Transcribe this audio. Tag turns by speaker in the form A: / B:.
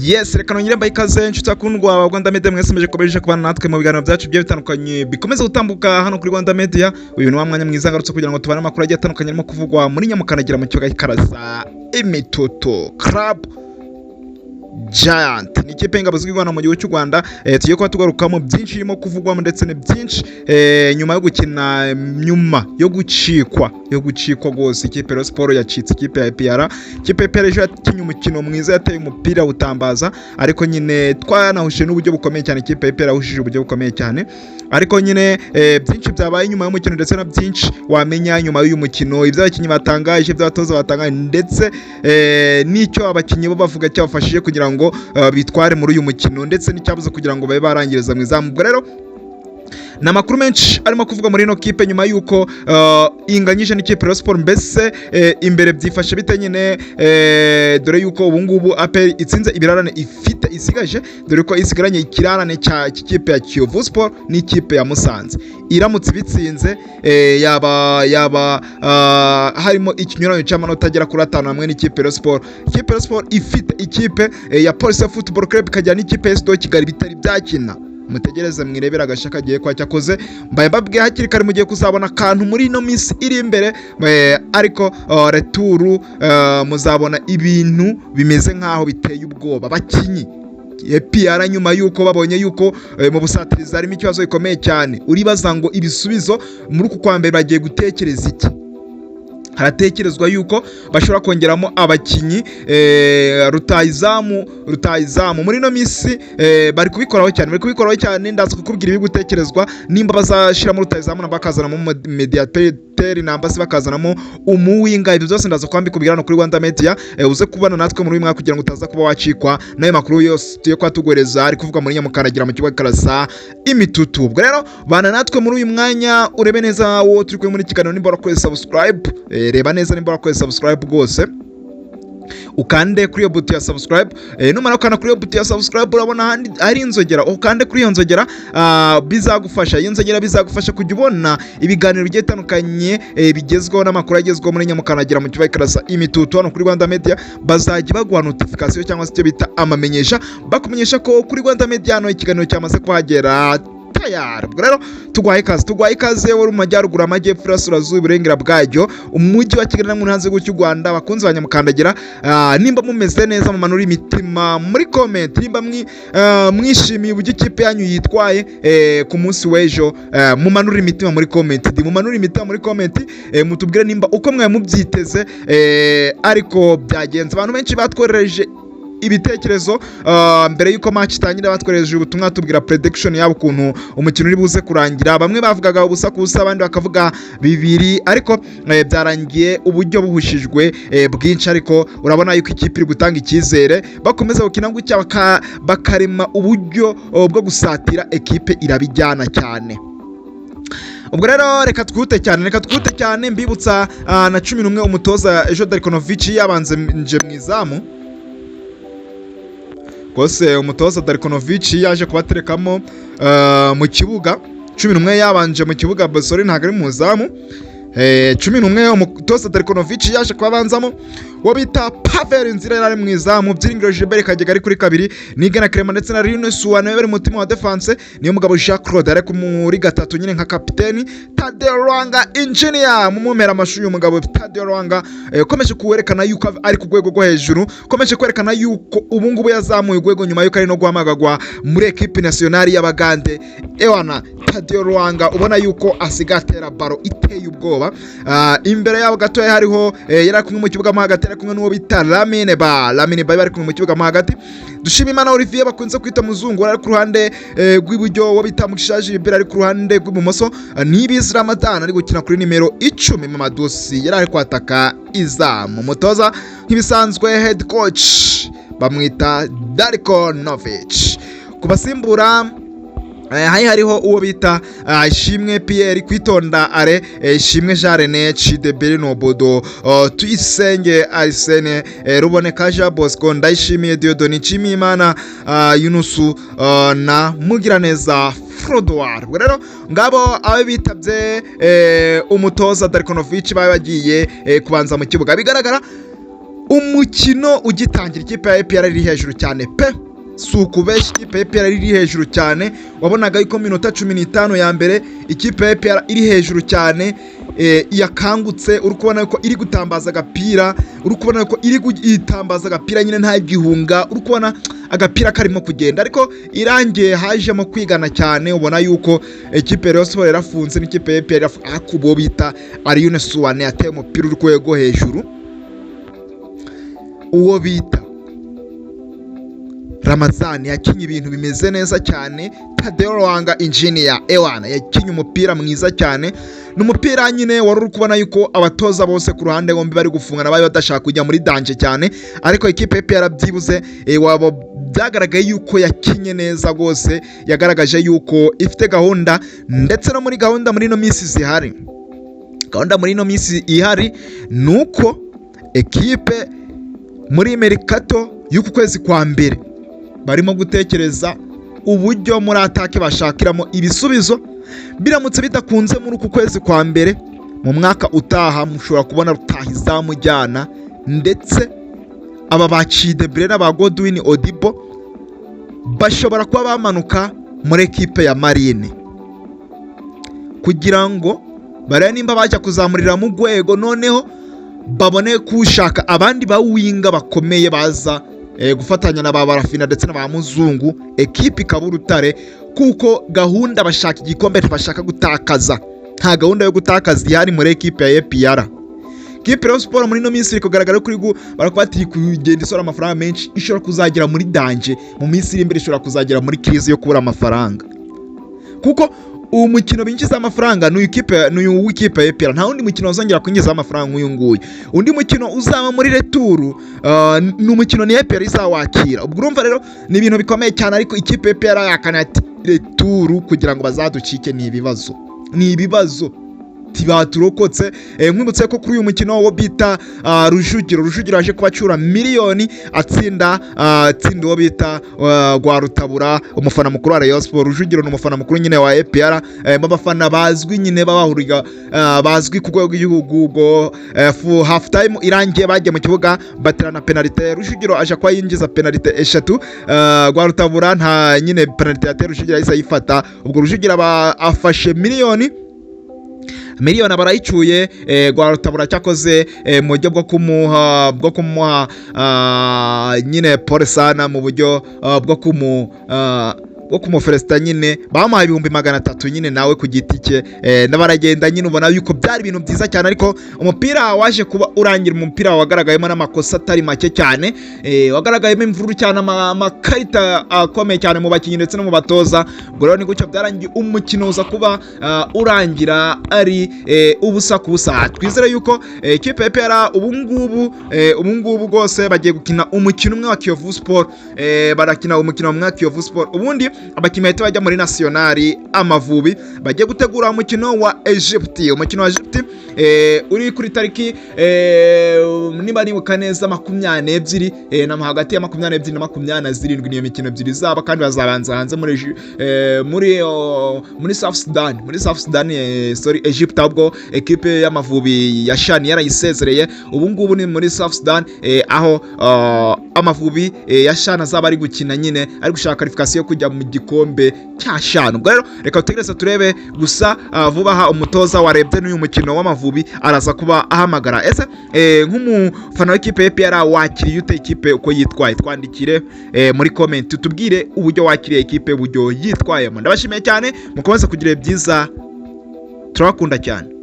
A: Yes, reka nongere mbaye ikaze nshuti akundwa Rwanda Media mwese meje komeje kubana natwe mu biganiro byacu bye bitandukanye bikomeza gutambuka hano kuri Rwanda Media. Uyu ni wa mwanya mwiza ngarutse kugira ngo tubane amakuru agiye atandukanye arimo kuvugwa muri Nyuma kanagira mu kibuga cy'Ikarasa Imitoto Club Giant ni ikipe y'ingabo z'Rwanda mu gihugu cy'u Rwanda. Tugiye kuba tugarukamo byinshi irimo kuvugwamo ndetse ne byinshi nyuma yo gukina nyuma yo gucikwa rwose. Ikipe ya Sport yacitse ikipe ya Aprfc. Ikipe ya Aprfc yakinye umukino mwiza, yateye umupira utambaza, ariko nyine twanahushe n'uburyo bukomeye cyane. Ikipe ya Aprfc yahushije uburyo bukomeye cyane, ariko nyine byinshi byabaye nyuma y'umukino ndetse na byinshi wamenya nyuma y'uyu mukino, ibyo abakinnyi batangaje, ibyo abatoza batangaje, ndetse n'icyo abakinnyi bo bavuga cyabafashije kugira ngo bitware muri uyu mukino, ndetse n'icyabuze kugira ngo babe barangiriza mu izamu. Ubwo rero na makuru menshi arimo kuvuga muri ino kipe nyuma yuko inganyije n'ikipe ya Sport. Mbese imbere byifashe bite nyine, dore yuko ubu ngubu APR itsinze ibirarane ifite isigaje, dore ko isigaranye ikirarane cya kipe ya Kiyovu Sport n'ikipe ya Musanze. Iramutse bitsinze yaba harimo ikinyuranyo cy'amanota agera kuri 5 hamwe n'ikipe ya Sport. Ikipe ya Sport ifite ikipe ya Police Football Club ikajya n'ikipe ya SD Kigali bitari byakina. Mutegereze mwirebera agashaka agiye kwa cyakoze, mbaye mbabwiye hakiri kare mugiye kuzabona akantu muri ino minsi iri imbere, ariko returu muzabona ibintu bimeze nkaho biteye ubwoba. Bakinyi APR nyuma yuko babonye yuko mu busatiriza harimo ikibazo gikomeye cyane, uribaza ngo ibisubizo muri uku kwa mbere bagiye gutekereza iki? Haratekerezwa yuko bashobora kongeramo abakinyi rutayizamu muri no misi. Bari kubikoraho cyane, ndaza kukubwira ibi gutekerezwa nimba bazashiramo rutayizamu na bakazanamo mediateur namba se bakazanamo umuwinga. Ibyo byose ndaza kwambikubwira no kuri Rwanda Media. Uze kubana natwe muri mwaka kugira ngo utaza kuba wacikwa nayo makuru yose tuye kwatugoreza ari kuvuga muri Nyuma kanagira mu kibuga cy'Ikarasa Imitoto. Ubwo rero bana natwe muri uyu mwanya, urebe neza wo turi kuri muri kiganiro, nimba wakoze subscribe, reba neza nimba wakoze subscribe rwose, ukande kuri iyo buto ya subscribe. Numara ukana kuri iyo buto ya subscribe urabona hari inzogera, ukande kuri iyo nzogera. Bizagufasha, iyo nzogera bizagufasha kujya ubona ibiganiro bigiye bitandukanye bigezweho n'amakuru agezweho muri Nyuma kanagira mu kibuga cy'Ikarasa Imitoto hano kuri Rwanda Media. Bazajya baguha notification cyangwa se icyo bita amamenyesha, bakumenyesha ko kuri Rwanda Media hano ikiganiro cyamaze kuhagera tayari. Ubwo rero tugwaye ikaze wowe mu majyaruguru, amajyepfo, iburasirazuba, iburengera bwajyo, umujyi wa Kigali namwe hanze y'u Rwanda. Bakunze abanyamukandagira, nimba mumeze neza mu manura imitima muri comment, nimba mwishimiye uburyo ikipe yanyu yitwaye ku munsi w'ejo, mu manura imitima muri comment, mutubwire nimba uko mwaye mubyiteze, ariko byagenze. Abantu benshi batworereje ibitekerezo mbere yuko match itangira, batworereje ubutumwa tubwira prediction yabo ukuntu umukino uri buze kurangira. Bamwe bavugaga ubusa ku busa, abandi bakavuga 2, ariko byarangiye uburyo buhushijwe bwinshi. Ariko urabona yuko ikipe iri gutanga icyizere, bakomeza gukina gutya bakarema uburyo bwo gusatira, ekipe irabijyana cyane. Ubwo rero reka twihute cyane mbibutsa na 11 umutoza ejo Yarokotse yabanze nje mu izamu. Kose umutoza Yarokotse yaje kubaterekamo mu kibuga 11 yabanje mu kibuga, basore ntago ari mu zamu. 11 umutoza Yarokotse yaje kubanzamo wo bita Pavel Nzira yari mu izamu, Byiringiro Gilbert Kagega ari kuri 2, Nigena Clement ndetse na Reyon bari mu mutima wa defense. Niyo mugabo Jacques Claude ari muri 3 nyine nka kapiteni. Tadeo Rwanga engineer mu mumera amashu y'umugabo Tadeo Rwanga komeje kuwerekana yuko ari ku rwego rwo hejuru, komeje kwerekana yuko ubu ngubu yazamuye urwego nyuma yuko ari no guhamagagwa muri equipe nationale y'Abagande. Ewana Tadeo Rwanga ubona yuko asigatera baro iteye ubwoba. Imbere yabo gato hariho yari kumwe mu kibuga mo hagati, kumwe n'uwo bita Lamine bari kumwe mu kibuga mo hagati. Dushimimana Olivier bakunze kwita muzungu ari ku ruhande rw'iburyo, wo bita Mugishaje Gilbert ari ku ruhande rw'ibumoso. Nibizi Ramadan ari gukina kuri nimero 10 mu madosi, yari ari kwataka izamu. Umutoza nk'ibisanzwe head coach bamwita Yarokotse. Kubasimbura hariho uwo bita Ishimwe Pierre, Kwitonda Are, Ishimwe Jarene, Chidebere Nobodo, Tuyisenge Arsene, Ruboneka Jean Bosco, Ndayishimiye Dieudonne, Nshimiyimana Yunusu na Mugiraneza Frodoir. Rero ngabo abe bitabye umutoza Yarokotse bagiye kubanza mu kibuga. Bigaragara umukino ugitangira ikipe ya APR iri hejuru cyane pe, si ukubeshya ikipe ya APR iri hejuru cyane. Wabonaga yuko minota 15 ya mbere ikipe ya APR iri hejuru cyane, yakangutse, uri kubona ko iri gutambaza agapira, uri kubona ko iri gutambaza agapira nyine nta gihunga, uri kubona agapira karimo kugenda, ariko irangiye hajemo kwigana cyane. Ubona yuko ikipe Rayon Sports yarafunze n'ikipe ya APR akubo bita Reyon Cyane yateye umupira uri kwego hejuru, uwo bita Ramazani yakinye ibintu bimeze neza cyane. Tadeo Rwanga engineer Ewana yakinye umupira mwiza cyane, n'umupira nyine wari uri kubona yuko abatoza bose ku ruhande bombi bari gufungana, bari badashaka kujya muri danje cyane, ariko ikipe y'APR yarabyibuze. Wabo byagaragaye yuko yakinye neza rwose, yagaragaje yuko ifite gahunda, ndetse no muri gahunda muri no minsi zihari. Gahunda muri no minsi ihari nuko ekipe muri merikato y'uku kwezi kwa mbere barimo gutekereza uburyo muri atake bashakiramo ibisubizo. Biramutse bidakunze muri uku kwezi kwa mbere, mu mwaka utaha mushobora kubona rutahizamu jyana, ndetse aba bacidebre n'aba Godwin Odibo bashobora kuba bamanuka muri ekipe ya Marine, kugira ngo barebe nimba bajya kuzamurira mu rwego, noneho babone kushaka abandi bawinga bakomeye baza gufatanya na ba Barafina ndetse na ba Muzungu, ekipe ikaba urutare, kuko gahunda bashaka igikombe bashaka gutakaza. Nta gahunda yo gutakaza ihari muri ekipe ya APR. Ikipe Rayon Sports muri no minsi iri kugaragara kuri barakwatiri kugenda isora amafaranga menshi, ishobora kuzagira muri danje mu minsi iri imbere, ishobora kuzagira muri crise yo kubura amafaranga, kuko uwo mukino binjiza amafaranga n'uyu w'ikipe ya APR, nta wundi mukino uzongera kwinjiza amafaranga nk'uyu nguyu. Undi mukino uzaba muri retour ni umukino ni APR izawakira. Ubwo urumva rero ni ibintu bikomeye cyane, ariko ikipe ya APR yakana ati retour kugira ngo bazaducike ni ibibazo tibaturokotse. Nkwibutse ko kuri uyu mukino wo bita Rujugiro aje kubacura miliyoni, atsinda uwo bita Rwarutabura, umufana mukuru wa Rayon Sports. Rujugiro ni umufana mukuru nyine wa APR, abafana bazwi nyine babahuriga, bazwi ku rwego rw'igihugu. Go half time irangiye bagiye mu kibuga baterana penalty, Rujugiro aje kwa yinjiza penalty 3, Rwarutabura nta nyine penalty yatera Rujugiro yahise ayifata. Ubwo Rujugiro afashe miliyoni barayicuye. Rwarutabura cyakoze mu buryo bwo kumuha nyine pole sana, mu buryo bwo kumuferesita nyine bamuhaye 300,000 nyine nawe ku giti cye, n'abaragenda nyine ubona yuko byari ibintu byiza cyane, ariko umupira waje kuba urangira umupira wagaragayemo n'amakosa atari make cyane, wagaragayemo imvururu cyane, amakarita akomeye cyane mu bakinnyi ndetse no mu batoza. Ubwo rero ni gutyo byarangiye umukino uza kuba urangira ari ubusa ku busa. Twizere yuko ikipe ya APR ubu ngubu rwose bagiye gukina umukino umwe wa Kiyovu Sport, barakina umukino umwe wa Kiyovu Sport, ubundi abakinnyi bahita bajya muri nationali Amavubi bagiye gutegura umukino wa Egypte. Umukino wa Egypte uri kuri tariki niba nibuka neza 22 na hagati ya 22 na 27 niyo mikino ebyiri zaba, kandi bazabanza hanze muri South Sudan, sorry Egypte. Ubwo ekipe y'Amavubi ya Cyane yarayisezereye, ubu ngubu ni muri South Sudan, aho Amavubi ya Cyane azaba ari gukina nyine ari gushaka qualification yo kujya mu gikombe cya Cyane. Ubwo rero reka tutegereze turebe, gusa vuba aha umutoza warebye n'uyu mukino w'Amavubi araza kuba ahamagara. Ese nk'umufana w'ikipe ya APR wakiriye ute ikipe uko yitwaye? Twandikire muri comment tutubwire uburyo wakiriye ikipe, uburyo yitwayemo. Ndabashimiye cyane, mukomeze kugira byiza, turakunda cyane.